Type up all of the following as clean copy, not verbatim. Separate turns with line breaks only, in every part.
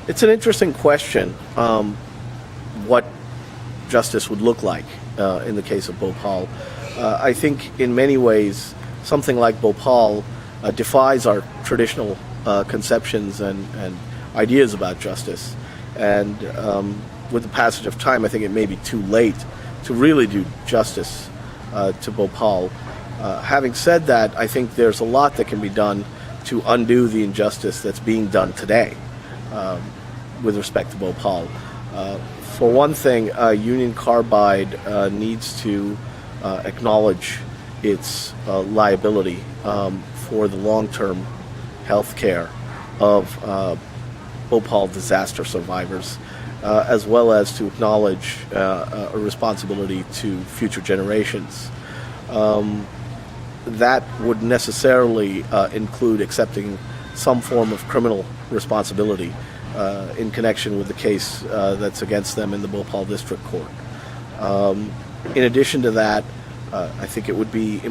It's an interesting question. What justice would look like in the case of Bhopal. I think in many ways something like Bhopal defies our traditional conceptions and ideas about justice. And with the passage of time, I think it may be too late to really do justice to Bhopal. Having said that, I think there's a lot that can be done to undo the injustice that's being done today with respect to Bhopal. For one thing, Union Carbide needs to acknowledge its liability for the long-term health care of Bhopal disaster survivors, as well as to acknowledge a responsibility to future generations. That would necessarily include accepting some form of criminal responsibility in connection with the case that's against them in the Bhopal District Court. In addition to that, I think it would be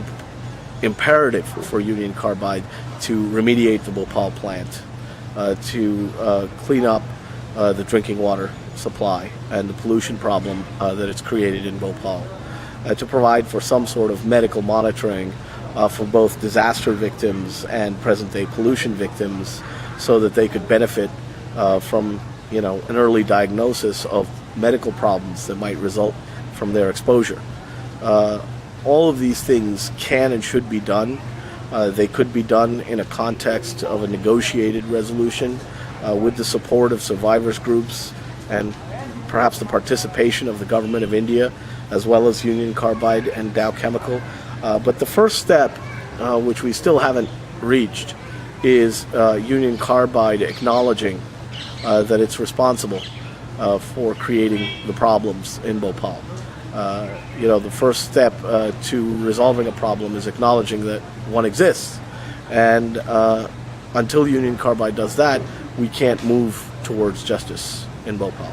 imperative for Union Carbide to remediate the Bhopal plant, to clean up the drinking water supply and the pollution problem that it's created in Bhopal, to provide for some sort of medical monitoring for both disaster victims and present-day pollution victims, so that they could benefit from, an early diagnosis of medical problems that might result from their exposure. All of these things can and should be done. They could be done in a context of a negotiated resolution with the support of survivors groups and perhaps the participation of the government of India, as well as Union Carbide and Dow Chemical. But the first step, which we still haven't reached, is Union Carbide acknowledging that it's responsible for creating the problems in Bhopal. The first step to resolving a problem is acknowledging that one exists. And until Union Carbide does that, we can't move towards justice in Bhopal.